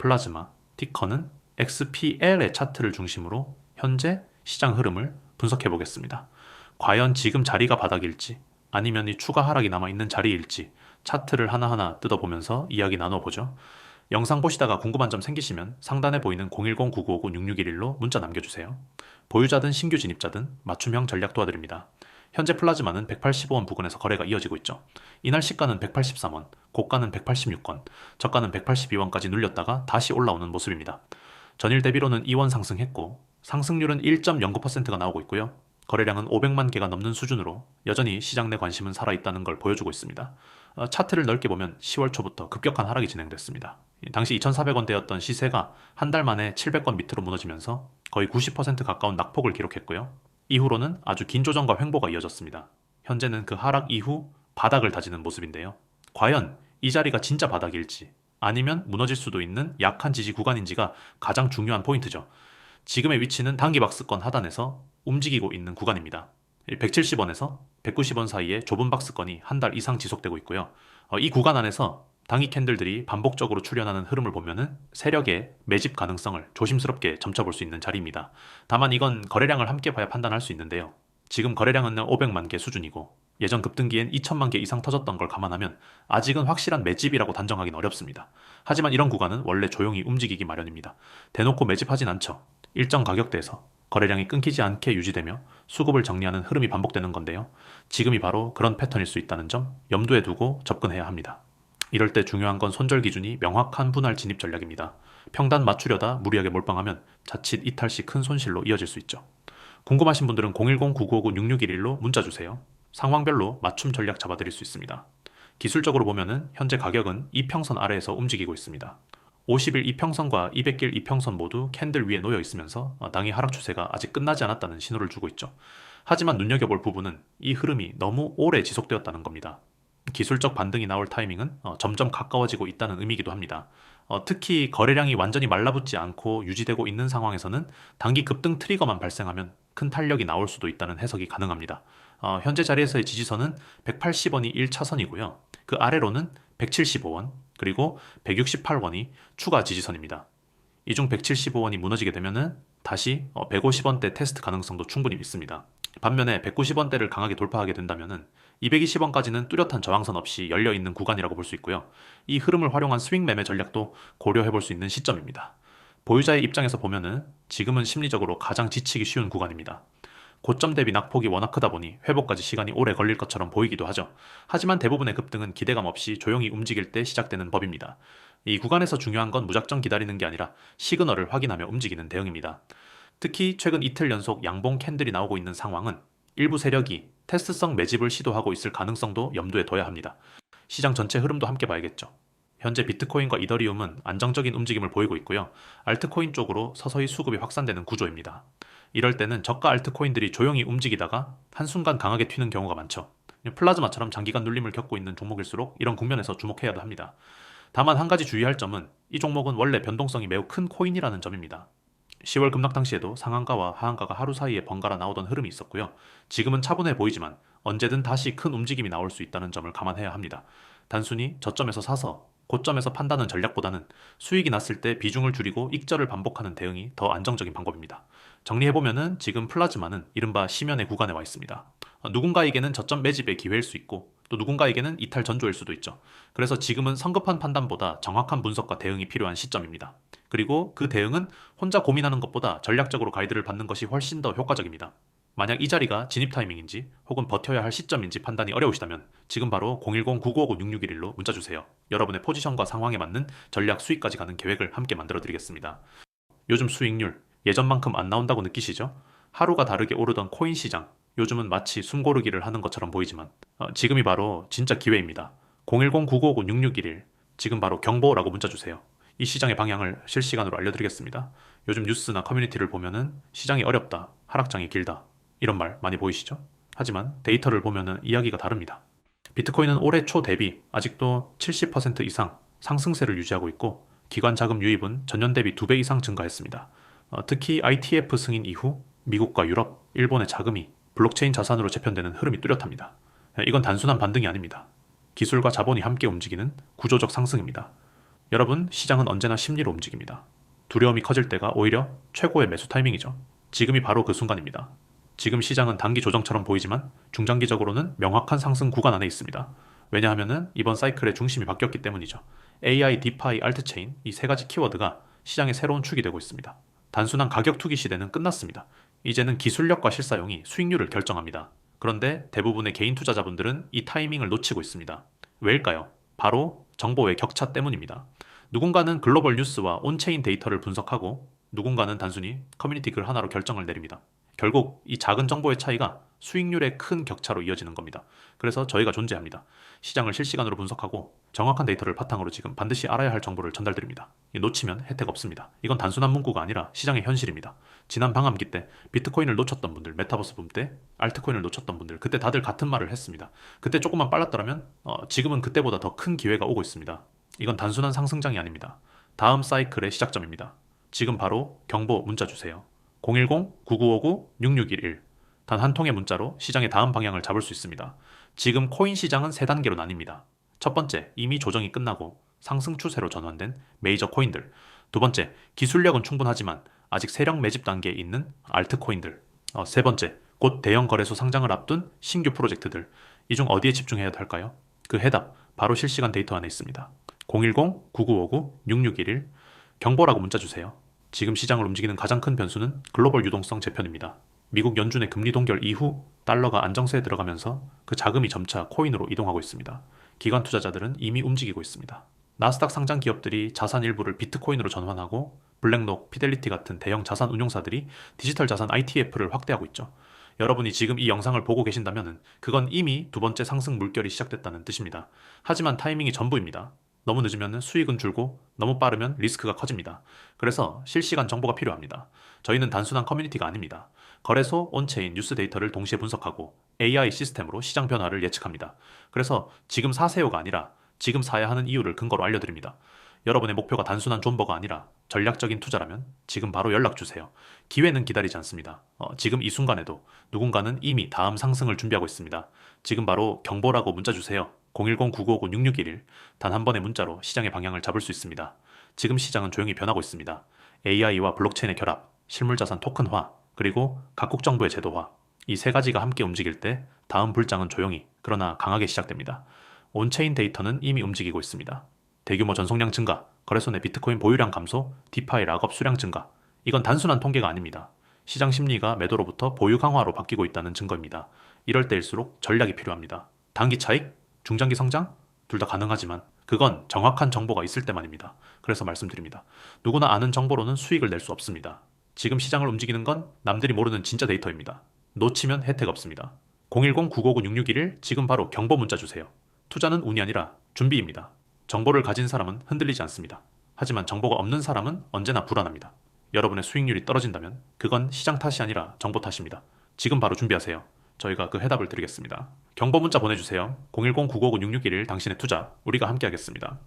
플라즈마, 티커는 XPL의 차트를 중심으로 현재 시장 흐름을 분석해 보겠습니다. 과연 지금 자리가 바닥일지 아니면 이 추가 하락이 남아있는 자리일지 차트를 하나하나 뜯어보면서 이야기 나눠보죠. 영상 보시다가 궁금한 점 생기시면 상단에 보이는 010-9959-6611로 문자 남겨주세요. 보유자든 신규 진입자든 맞춤형 전략 도와드립니다. 현재 플라즈마는 185원 부근에서 거래가 이어지고 있죠. 이날 시가는 183원, 고가는 186원, 저가는 182원까지 눌렸다가 다시 올라오는 모습입니다. 전일 대비로는 2원 상승했고 상승률은 1.09%가 나오고 있고요. 거래량은 500만 개가 넘는 수준으로 여전히 시장 내 관심은 살아있다는 걸 보여주고 있습니다. 차트를 넓게 보면 10월 초부터 급격한 하락이 진행됐습니다. 당시 2,400원대였던 시세가 한 달 만에 700원 밑으로 무너지면서 거의 90% 가까운 낙폭을 기록했고요. 이후로는 아주 긴 조정과 횡보가 이어졌습니다. 현재는 그 하락 이후 바닥을 다지는 모습인데요. 과연 이 자리가 진짜 바닥일지 아니면 무너질 수도 있는 약한 지지 구간인지가 가장 중요한 포인트죠. 지금의 위치는 단기박스권 하단에서 움직이고 있는 구간입니다. 170원에서 190원 사이에 좁은 박스권이 한 달 이상 지속되고 있고요. 이 구간 안에서 당이 캔들들이 반복적으로 출현하는 흐름을 보면은 세력의 매집 가능성을 조심스럽게 점쳐볼 수 있는 자리입니다. 다만 이건 거래량을 함께 봐야 판단할 수 있는데요. 지금 거래량은 500만 개 수준이고 예전 급등기엔 2천만 개 이상 터졌던 걸 감안하면 아직은 확실한 매집이라고 단정하기는 어렵습니다. 하지만 이런 구간은 원래 조용히 움직이기 마련입니다. 대놓고 매집하진 않죠. 일정 가격대에서 거래량이 끊기지 않게 유지되며 수급을 정리하는 흐름이 반복되는 건데요. 지금이 바로 그런 패턴일 수 있다는 점 염두에 두고 접근해야 합니다. 이럴 때 중요한 건 손절 기준이 명확한 분할 진입 전략입니다. 평단 맞추려다 무리하게 몰빵하면 자칫 이탈 시 큰 손실로 이어질 수 있죠. 궁금하신 분들은 010-9959-6611로 문자 주세요. 상황별로 맞춤 전략 잡아드릴 수 있습니다. 기술적으로 보면은 현재 가격은 이평선 아래에서 움직이고 있습니다. 50일 이평선과 200일 이평선 모두 캔들 위에 놓여 있으면서 당의 하락 추세가 아직 끝나지 않았다는 신호를 주고 있죠. 하지만 눈여겨볼 부분은 이 흐름이 너무 오래 지속되었다는 겁니다. 기술적 반등이 나올 타이밍은 점점 가까워지고 있다는 의미이기도 합니다. 특히 거래량이 완전히 말라붙지 않고 유지되고 있는 상황에서는 단기 급등 트리거만 발생하면 큰 탄력이 나올 수도 있다는 해석이 가능합니다. 현재 자리에서의 지지선은 180원이 1차선이고요. 그 아래로는 175원 그리고 168원이 추가 지지선입니다. 이 중 175원이 무너지게 되면은 다시 150원대 테스트 가능성도 충분히 있습니다. 반면에 190원대를 강하게 돌파하게 된다면은 220원까지는 뚜렷한 저항선 없이 열려있는 구간이라고 볼 수 있고요. 이 흐름을 활용한 스윙 매매 전략도 고려해 볼 수 있는 시점입니다. 보유자의 입장에서 보면은 지금은 심리적으로 가장 지치기 쉬운 구간입니다. 고점 대비 낙폭이 워낙 크다 보니 회복까지 시간이 오래 걸릴 것처럼 보이기도 하죠. 하지만 대부분의 급등은 기대감 없이 조용히 움직일 때 시작되는 법입니다. 이 구간에서 중요한 건 무작정 기다리는 게 아니라 시그널을 확인하며 움직이는 대응입니다. 특히 최근 이틀 연속 양봉 캔들이 나오고 있는 상황은 일부 세력이 테스트성 매집을 시도하고 있을 가능성도 염두에 둬야 합니다. 시장 전체 흐름도 함께 봐야겠죠. 현재 비트코인과 이더리움은 안정적인 움직임을 보이고 있고요. 알트코인 쪽으로 서서히 수급이 확산되는 구조입니다. 이럴 때는 저가 알트코인들이 조용히 움직이다가 한순간 강하게 튀는 경우가 많죠. 플라즈마처럼 장기간 눌림을 겪고 있는 종목일수록 이런 국면에서 주목해야 합니다. 다만 한 가지 주의할 점은 이 종목은 원래 변동성이 매우 큰 코인이라는 점입니다. 10월 급락 당시에도 상한가와 하한가가 하루 사이에 번갈아 나오던 흐름이 있었고요. 지금은 차분해 보이지만 언제든 다시 큰 움직임이 나올 수 있다는 점을 감안해야 합니다. 단순히 저점에서 사서 고점에서 판다는 전략보다는 수익이 났을 때 비중을 줄이고 익절을 반복하는 대응이 더 안정적인 방법입니다. 정리해보면은 지금 플라즈마는 이른바 심연의 구간에 와 있습니다. 누군가에게는 저점 매집의 기회일 수 있고 또 누군가에게는 이탈 전조일 수도 있죠. 그래서 지금은 성급한 판단보다 정확한 분석과 대응이 필요한 시점입니다. 그리고 그 대응은 혼자 고민하는 것보다 전략적으로 가이드를 받는 것이 훨씬 더 효과적입니다. 만약 이 자리가 진입 타이밍인지 혹은 버텨야 할 시점인지 판단이 어려우시다면 지금 바로 010-9959-6611로 문자 주세요. 여러분의 포지션과 상황에 맞는 전략 수익까지 가는 계획을 함께 만들어 드리겠습니다. 요즘 수익률 예전만큼 안 나온다고 느끼시죠? 하루가 다르게 오르던 코인 시장 요즘은 마치 숨고르기를 하는 것처럼 보이지만 지금이 바로 진짜 기회입니다. 010-9959-6611 지금 바로 경보라고 문자 주세요. 이 시장의 방향을 실시간으로 알려드리겠습니다. 요즘 뉴스나 커뮤니티를 보면은 시장이 어렵다, 하락장이 길다 이런 말 많이 보이시죠? 하지만 데이터를 보면은 이야기가 다릅니다. 비트코인은 올해 초 대비 아직도 70% 이상 상승세를 유지하고 있고 기관 자금 유입은 전년 대비 2배 이상 증가했습니다. 특히 ITF 승인 이후 미국과 유럽, 일본의 자금이 블록체인 자산으로 재편되는 흐름이 뚜렷합니다. 이건 단순한 반등이 아닙니다. 기술과 자본이 함께 움직이는 구조적 상승입니다. 여러분, 시장은 언제나 심리로 움직입니다. 두려움이 커질 때가 오히려 최고의 매수 타이밍이죠. 지금이 바로 그 순간입니다. 지금 시장은 단기 조정처럼 보이지만 중장기적으로는 명확한 상승 구간 안에 있습니다. 왜냐하면 이번 사이클의 중심이 바뀌었기 때문이죠. AI, 디파이, 알트체인 이 세 가지 키워드가 시장의 새로운 축이 되고 있습니다. 단순한 가격 투기 시대는 끝났습니다. 이제는 기술력과 실사용이 수익률을 결정합니다. 그런데 대부분의 개인 투자자분들은 이 타이밍을 놓치고 있습니다. 왜일까요? 바로 정보의 격차 때문입니다. 누군가는 글로벌 뉴스와 온체인 데이터를 분석하고 누군가는 단순히 커뮤니티 글 하나로 결정을 내립니다. 결국 이 작은 정보의 차이가 수익률의 큰 격차로 이어지는 겁니다. 그래서 저희가 존재합니다. 시장을 실시간으로 분석하고 정확한 데이터를 바탕으로 지금 반드시 알아야 할 정보를 전달드립니다. 놓치면 혜택 없습니다. 이건 단순한 문구가 아니라 시장의 현실입니다. 지난 방암기 때 비트코인을 놓쳤던 분들, 메타버스 붐 때 알트코인을 놓쳤던 분들, 그때 다들 같은 말을 했습니다. 그때 조금만 빨랐더라면 지금은 그때보다 더 큰 기회가 오고 있습니다. 이건 단순한 상승장이 아닙니다. 다음 사이클의 시작점입니다. 지금 바로 경보 문자 주세요. 010-9959-6611. 단 한 통의 문자로 시장의 다음 방향을 잡을 수 있습니다. 지금 코인 시장은 세 단계로 나뉩니다. 첫 번째, 이미 조정이 끝나고 상승 추세로 전환된 메이저 코인들. 두 번째, 기술력은 충분하지만 아직 세력 매집 단계에 있는 알트코인들. 세 번째, 곧 대형 거래소 상장을 앞둔 신규 프로젝트들. 이 중 어디에 집중해야 할까요? 그 해답, 바로 실시간 데이터 안에 있습니다. 010-9959-6611. 경보라고 문자 주세요. 지금 시장을 움직이는 가장 큰 변수는 글로벌 유동성 재편입니다. 미국 연준의 금리 동결 이후 달러가 안정세에 들어가면서 그 자금이 점차 코인으로 이동하고 있습니다. 기관 투자자들은 이미 움직이고 있습니다. 나스닥 상장 기업들이 자산 일부를 비트코인으로 전환하고 블랙록, 피델리티 같은 대형 자산 운용사들이 디지털 자산 ITF를 확대하고 있죠. 여러분이 지금 이 영상을 보고 계신다면 그건 이미 두 번째 상승 물결이 시작됐다는 뜻입니다. 하지만 타이밍이 전부입니다. 너무 늦으면 수익은 줄고 너무 빠르면 리스크가 커집니다. 그래서 실시간 정보가 필요합니다. 저희는 단순한 커뮤니티가 아닙니다. 거래소, 온체인, 뉴스 데이터를 동시에 분석하고 AI 시스템으로 시장 변화를 예측합니다. 그래서 지금 사세요가 아니라 지금 사야 하는 이유를 근거로 알려드립니다. 여러분의 목표가 단순한 존버가 아니라 전략적인 투자라면 지금 바로 연락주세요. 기회는 기다리지 않습니다. 지금 이 순간에도 누군가는 이미 다음 상승을 준비하고 있습니다. 지금 바로 경보라고 문자 주세요. 010-9959-6611. 단 한 번의 문자로 시장의 방향을 잡을 수 있습니다. 지금 시장은 조용히 변하고 있습니다. AI와 블록체인의 결합, 실물자산 토큰화, 그리고 각국 정부의 제도화. 이 세 가지가 함께 움직일 때 다음 불장은 조용히 그러나 강하게 시작됩니다. 온체인 데이터는 이미 움직이고 있습니다. 대규모 전송량 증가, 거래소 내 비트코인 보유량 감소, 디파이 락업 수량 증가. 이건 단순한 통계가 아닙니다. 시장 심리가 매도로부터 보유 강화로 바뀌고 있다는 증거입니다. 이럴 때일수록 전략이 필요합니다. 단기 차익, 중장기 성장? 둘 다 가능하지만 그건 정확한 정보가 있을 때만입니다. 그래서 말씀드립니다. 누구나 아는 정보로는 수익을 낼 수 없습니다. 지금 시장을 움직이는 건 남들이 모르는 진짜 데이터입니다. 놓치면 혜택 없습니다. 010-9959-6611 지금 바로 경보 문자 주세요. 투자는 운이 아니라 준비입니다. 정보를 가진 사람은 흔들리지 않습니다. 하지만 정보가 없는 사람은 언제나 불안합니다. 여러분의 수익률이 떨어진다면 그건 시장 탓이 아니라 정보 탓입니다. 지금 바로 준비하세요. 저희가 그 해답을 드리겠습니다. 경보 문자 보내주세요. 010-9959-6611 당신의 투자, 우리가 함께 하겠습니다.